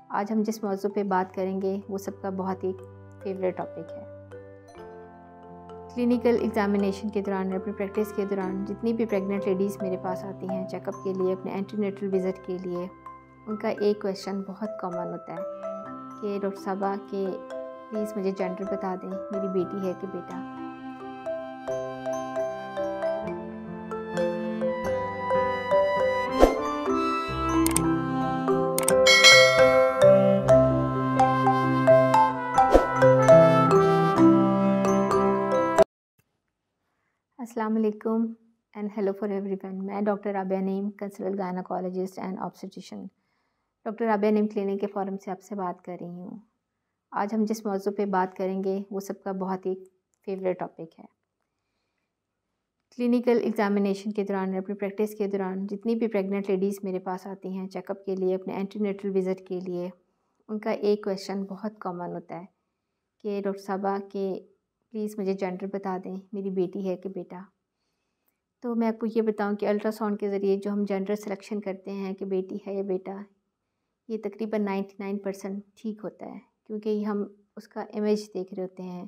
आज हम जिस मौजू पे बात करेंगे वो सबका बहुत ही फेवरेट टॉपिक है। क्लिनिकल एग्जामिनेशन के दौरान, अपनी प्रैक्टिस के दौरान जितनी भी प्रेग्नेंट लेडीज़ मेरे पास आती हैं चेकअप के लिए, अपने एंटीनेटल विज़िट के लिए, उनका एक क्वेश्चन बहुत कॉमन होता है कि डॉक्टर साहबा कि प्लीज़ मुझे जेंडर बता दें, मेरी बेटी है कि बेटा। अस्सलाम वालेकुम एंड हेलो फॉर एवरीवन। मैं doctor Rabia Naeem, consultant gynaecologist and obstetrician, doctor Rabia Naeem clinic के फोरम से आपसे बात कर रही हूँ। आज हम जिस मौजू पे बात करेंगे वो सबका बहुत ही फेवरेट टॉपिक है। क्लिनिकल एग्जामिनेशन के दौरान, अपनी प्रैक्टिस के दौरान जितनी भी प्रेग्नेंट लेडीज़ मेरे पास आती हैं चेकअप के लिए, अपने एंटीनेटल विज़िट के लिए, उनका एक क्वेश्चन बहुत कॉमन होता है कि डॉक्टर साहबा कि प्लीज़ मुझे जेंडर बता दें, मेरी बेटी है कि बेटा। तो मैं आपको ये बताऊं कि अल्ट्रासाउंड के ज़रिए जो हम जेंडर सिलेक्शन करते हैं कि बेटी है या बेटा, ये तकरीबन 99% ठीक होता है, क्योंकि हम उसका इमेज देख रहे होते हैं।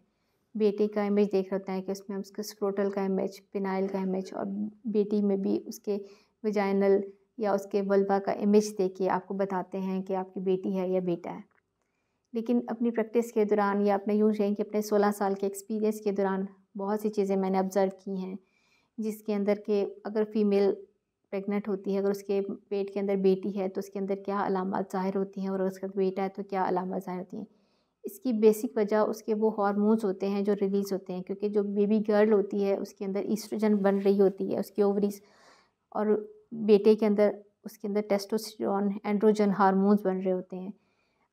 बेटे का इमेज देख रहे होते हैं कि उसमें हम उसका स्क्रोटल का इमेज, पिनाइल का इमेज, और बेटी में भी उसके विजाइनल या उसके वल्वा का इमेज देख के आपको बताते हैं कि आपकी बेटी है या बेटा है। लेकिन अपनी प्रैक्टिस के दौरान या अपने यूँ कहें कि अपने 16 साल के एक्सपीरियंस के दौरान बहुत सी चीज़ें मैंने ऑब्ज़र्व की हैं, जिसके अंदर के अगर फ़ीमेल प्रेग्नेंट होती है, अगर उसके पेट के अंदर बेटी है तो उसके अंदर क्या अलामत ज़ाहिर होती हैं, और उसका बेटा है तो क्या अलामत ज़ाहिर होती हैं। इसकी बेसिक वजह उसके वो हार्मोन्स होते हैं जो रिलीज़ होते हैं, क्योंकि जो बेबी गर्ल होती है उसके अंदर ईस्ट्रोजन बन रही होती है, उसकी ओवरीज, और बेटे के अंदर उसके अंदर टेस्टोस्टेरोन, एंड्रोजन हार्मोन्स बन रहे होते हैं।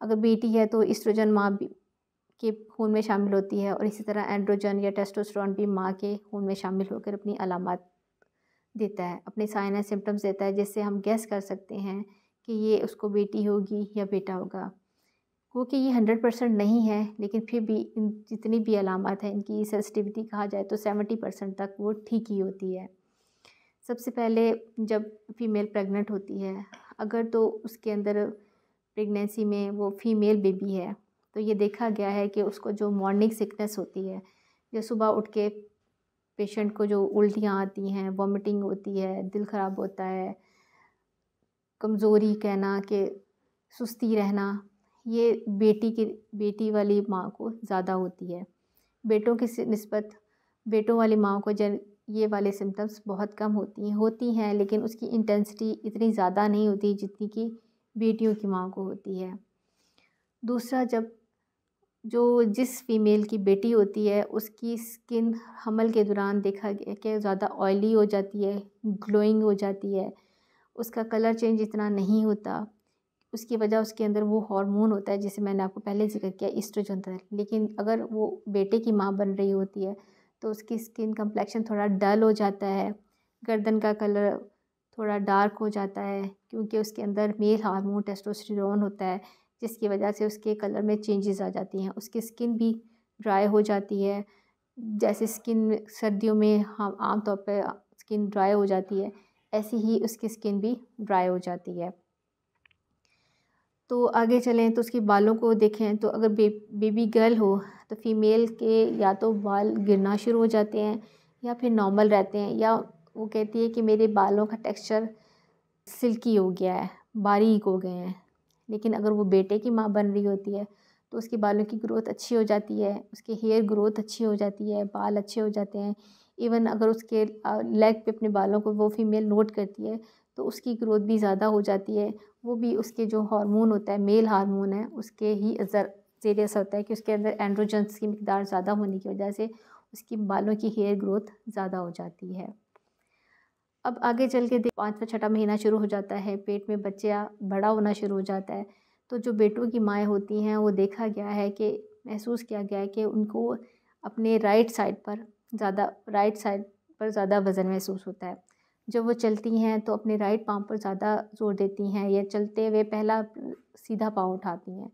अगर बेटी है तो ईस्ट्रोजन माँ के खून में शामिल होती है, और इसी तरह एंड्रोजन या टेस्टोस्टेरोन भी माँ के खून में शामिल होकर अपनी अलामत देता है, अपने साइन एंड सिम्टम्स देता है, जिससे हम गेस कर सकते हैं कि ये उसको बेटी होगी या बेटा होगा। वो कि ये 100% नहीं है, लेकिन फिर भी इन जितनी भी अलामत है इनकी सेंसिटिविटी कहा जाए तो 70% तक वो ठीक ही होती है। सबसे पहले जब फीमेल प्रेग्नेंट होती है, अगर तो उसके अंदर प्रेगनेंसी में वो फीमेल बेबी है, तो ये देखा गया है कि उसको जो मॉर्निंग सिकनेस होती है, जो सुबह उठ के पेशेंट को जो उल्टियाँ आती हैं, वॉमिटिंग होती है, दिल ख़राब होता है, कमज़ोरी कहना कि सुस्ती रहना, ये बेटी वाली माँ को ज़्यादा होती है। बेटों की निस्बत बेटों वाली माँ को ये वाले सिम्टम्स बहुत कम होती हैं, लेकिन उसकी इंटेंसिटी इतनी ज़्यादा नहीं होती जितनी कि बेटियों की माँ को होती है। दूसरा, जिस फीमेल की बेटी होती है उसकी स्किन हमल के दौरान देखा गया कि ज़्यादा ऑयली हो जाती है, ग्लोइंग हो जाती है, उसका कलर चेंज इतना नहीं होता। उसकी वजह उसके अंदर वो हार्मोन होता है जिसे मैंने आपको पहले ज़िक्र किया, ईस्ट्रोजन था। लेकिन अगर वो बेटे की माँ बन रही होती है तो उसकी स्किन कम्प्लेक्शन थोड़ा डल हो जाता है, गर्दन का कलर थोड़ा डार्क हो जाता है, क्योंकि उसके अंदर मेल हार्मोन टेस्टोस्टेरोन होता है, जिसकी वजह से उसके कलर में चेंजेस आ जाती हैं। उसकी स्किन भी ड्राई हो जाती है, जैसे स्किन सर्दियों में हम आम तौर पे स्किन ड्राई हो जाती है, ऐसी ही उसकी स्किन भी ड्राई हो जाती है। तो आगे चलें तो उसके बालों को देखें तो अगर बेबी गर्ल हो तो फीमेल के या तो बाल गिरना शुरू हो जाते हैं या फिर नॉर्मल रहते हैं, या वो कहती है कि मेरे बालों का टेक्सचर सिल्की हो गया है, बारीक हो गए हैं। लेकिन अगर वो बेटे की माँ बन रही होती है तो उसके बालों की ग्रोथ अच्छी हो जाती है, उसके हेयर ग्रोथ अच्छी हो जाती है, बाल अच्छे हो जाते हैं। इवन अगर उसके लेग पे अपने बालों को वो फीमेल नोट करती है तो उसकी ग्रोथ भी ज़्यादा हो जाती है। वो भी उसके जो हार्मोन होता है, मेल हार्मोन है, उसके ही ज़रिए ऐसा होता है कि उसके अंदर एंड्रोजन्स की मिकदार ज़्यादा होने की वजह से उसकी बालों की हेयर ग्रोथ ज़्यादा हो जाती है। अब आगे चल के 5वां 6वां महीना शुरू हो जाता है, पेट में बच्चा बड़ा होना शुरू हो जाता है, तो जो बेटों की माएँ होती हैं वो देखा गया है कि महसूस किया गया है कि उनको अपने राइट साइड पर ज़्यादा वज़न महसूस होता है। जब वो चलती हैं तो अपने राइट पाँव पर ज़्यादा ज़ोर देती हैं, या चलते हुए पहला सीधा पाँव उठाती हैं।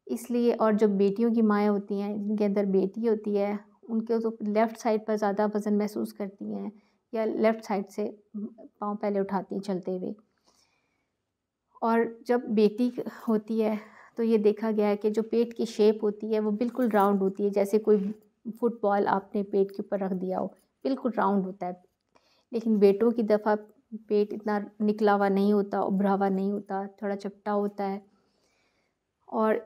इसलिए, और जो बेटियों की माएँ होती हैं जिनके अंदर बेटी होती है, उनके तो लेफ़्ट साइड पर ज़्यादा वज़न महसूस करती हैं, या लेफ़्ट साइड से पाँव पहले उठाती हैं चलते हुए। और जब बेटी होती है तो ये देखा गया है कि जो पेट की शेप होती है वो बिल्कुल राउंड होती है, जैसे कोई फुटबॉल आपने पेट के ऊपर रख दिया हो, बिल्कुल राउंड होता है। लेकिन बेटों की दफ़ा पेट इतना निकला हुआ नहीं होता, उभरा हुआ नहीं होता, थोड़ा चपटा होता है। और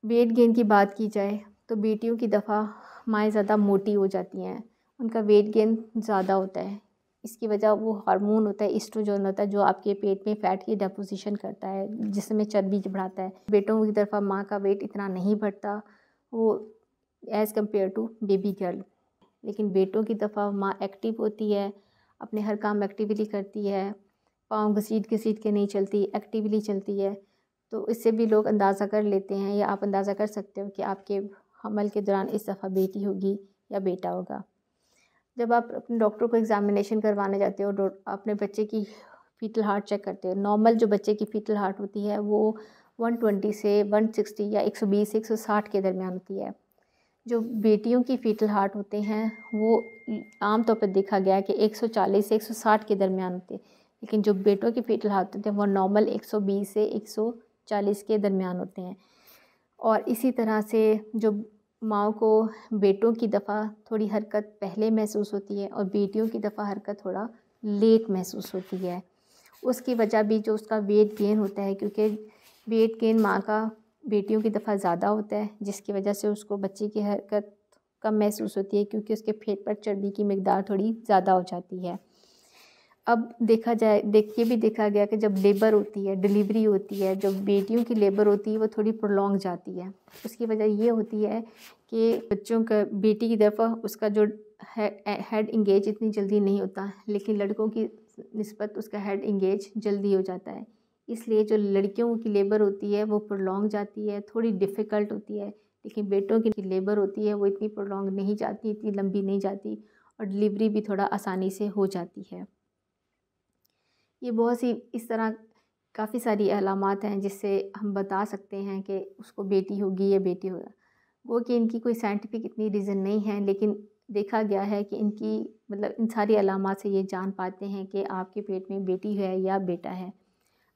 वेट गेन की बात की जाए तो बेटियों की दफ़ा माएँ ज़्यादा मोटी हो जाती हैं, उनका वेट गेन ज़्यादा होता है। इसकी वजह वो हार्मोन होता है, एस्ट्रोजन होता है, जो आपके पेट में फ़ैट की डिपोज़िशन करता है, जिसमें चर्बी बढ़ाता है। बेटों की तरफ़ा माँ का वेट इतना नहीं बढ़ता, वो as compared to baby girl. लेकिन बेटों की दफ़ा माँ एक्टिव होती है, अपने हर काम एक्टिवली करती है, पाँव घसीट-घसीट के नहीं चलती, एक्टिवली चलती है। तो इससे भी लोग अंदाज़ा कर लेते हैं, या आप अंदाज़ा कर सकते हो कि आपके हमल के दौरान इस दफ़ा बेटी होगी या बेटा होगा। जब आप अपने डॉक्टर को एग्ज़ामिनेशन करवाने जाते हो, अपने बच्चे की फ़ीटल हार्ट चेक करते हो। नॉर्मल जो बच्चे की फ़ीटल हार्ट होती है वो 120 से 160 या 120 से 160 के दरमियान होती है। जो बेटियों की फ़ीटल हार्ट होते हैं वो आम तौर पर देखा गया है कि 140 से 160 के दरमियान होते हैं। लेकिन जो बेटों की फ़ीटल हार्ट होते हैं वो नॉर्मल 120 से 140 के दरमियान होते हैं। और इसी तरह से जो माँओं को बेटों की दफ़ा थोड़ी हरकत पहले महसूस होती है और बेटियों की दफ़ा हरकत थोड़ा लेट महसूस होती है। उसकी वजह भी जो उसका वेट गेन होता है, क्योंकि वेट गेन माँ का बेटियों की दफ़ा ज़्यादा होता है, जिसकी वजह से उसको बच्चे की हरकत कम महसूस होती है, क्योंकि उसके पेट पर चर्बी की मिक़दार थोड़ी ज़्यादा हो जाती है। अब देखा जाए ये भी देखा गया कि जब लेबर होती है, डिलीवरी होती है, जो बेटियों की लेबर होती है वो थोड़ी प्रोलॉन्ग जाती है। उसकी वजह ये होती है कि बच्चों का बेटी की दफ़ा उसका जो हेड इंगेज इतनी जल्दी नहीं होता, लेकिन लड़कों की निस्बत उसका हेड इंगेज जल्दी हो जाता है। इसलिए जो लड़कियों की लेबर होती है वो प्रोलॉन्ग जाती है, थोड़ी डिफ़िकल्ट होती है, लेकिन बेटों की लेबर होती है वो इतनी प्रोलॉन्ग नहीं जाती, इतनी लंबी नहीं जाती, और डिलीवरी भी थोड़ा आसानी से हो जाती है। ये बहुत सी इस तरह काफ़ी सारी अलामात हैं जिससे हम बता सकते हैं कि उसको बेटी होगी या बेटी होगा। वो कि इनकी कोई साइंटिफिक इतनी रीज़न नहीं है, लेकिन देखा गया है कि इनकी मतलब इन सारी अलामात से ये जान पाते हैं कि आपके पेट में बेटी है या बेटा है।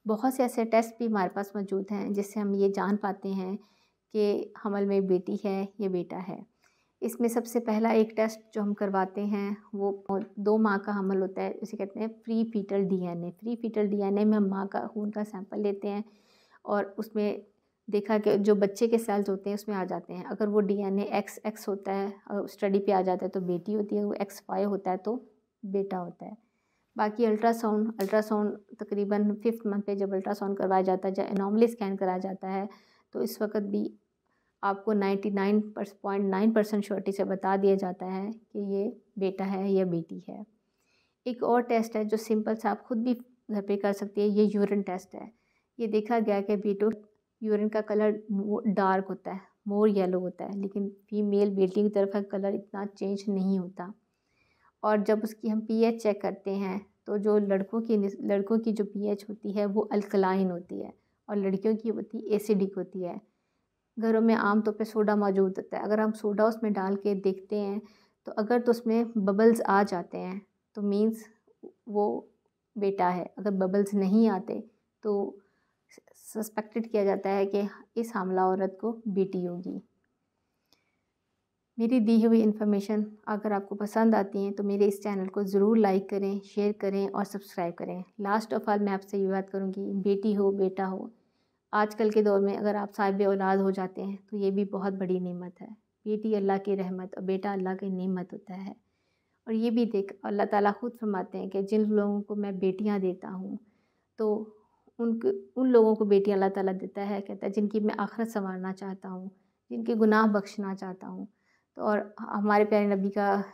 बहुत से ऐसे टेस्ट भी हमारे पास मौजूद हैं जिससे हम ये जान पाते हैं कि हमल में बेटी है या बेटा है। इसमें सबसे पहला एक टेस्ट जो हम करवाते हैं वो 2 माह का हमल होता है, उसे कहते हैं pre fetal DNA. Pre fetal DNA में हम माँ का खून का सैंपल लेते हैं और उसमें देखा कि जो बच्चे के सेल्स होते हैं उसमें आ जाते हैं। अगर वो डीएनए XX होता है और स्टडी पे आ जाता है तो बेटी होती है, वो XY होता है तो बेटा होता है। बाकी अल्ट्रासाउंड तकरीबन 5th मंथ पे जब अल्ट्रासाउंड करवाया जाता है, जब एनोमली स्कैन कराया जाता है, तो इस वक्त भी आपको 99.9% श्योरिटी से बता दिया जाता है कि ये बेटा है या बेटी है। एक और टेस्ट है जो सिंपल सा आप खुद भी घर पे कर सकती है, ये यूरिन टेस्ट है। ये देखा गया कि बेटों यूरिन का कलर डार्क होता है, मोर येलो होता है, लेकिन फीमेल बेटी की तरफ का कलर इतना चेंज नहीं होता। और जब उसकी हम पीएच चेक करते हैं तो जो लड़कों की जो पीएच होती है वो अल्कलाइन होती है और लड़कियों की होती एसिडिक होती है। घरों में आम तौर पे सोडा मौजूद होता है, अगर हम सोडा उसमें डाल के देखते हैं तो अगर तो उसमें बबल्स आ जाते हैं तो मीन्स वो बेटा है, अगर बबल्स नहीं आते तो सस्पेक्टेड किया जाता है कि इस हामला औरत को बेटी होगी। मेरी दी हुई इन्फॉर्मेशन अगर आपको पसंद आती है तो मेरे इस चैनल को ज़रूर लाइक करें, शेयर करें और सब्सक्राइब करें। लास्ट ऑफ ऑल मैं आपसे ये बात करूँगी, बेटी हो बेटा हो, आजकल के दौर में अगर आप साहिब औलाद हो जाते हैं तो ये भी बहुत बड़ी नेमत है। बेटी अल्लाह की रहमत और बेटा अल्लाह की नेमत होता है। और ये भी अल्लाह ताला खुद फरमाते हैं कि जिन लोगों को मैं बेटियां देता हूँ तो उन लोगों को बेटियां अल्लाह ताला देता है, कहता है जिनकी मैं आखिरत संवारना चाहता हूँ, जिनके गुनाह बख्शना चाहता हूँ। तो और हमारे प्यारे नबी का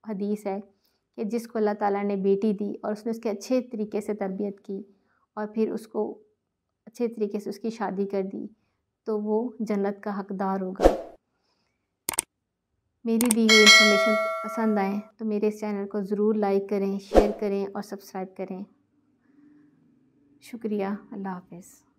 हदीस है कि जिसको अल्लाह ताला ने बेटी दी और उसने उसके अच्छे तरीके से तरबियत की और फिर उसको अच्छे तरीके से उसकी शादी कर दी तो वो जन्नत का हकदार होगा। मेरी दी हुई इन्फॉर्मेशन पसंद आए तो मेरे इस चैनल को ज़रूर लाइक करें, शेयर करें और सब्सक्राइब करें। शुक्रिया। अल्लाह हाफ़िज़।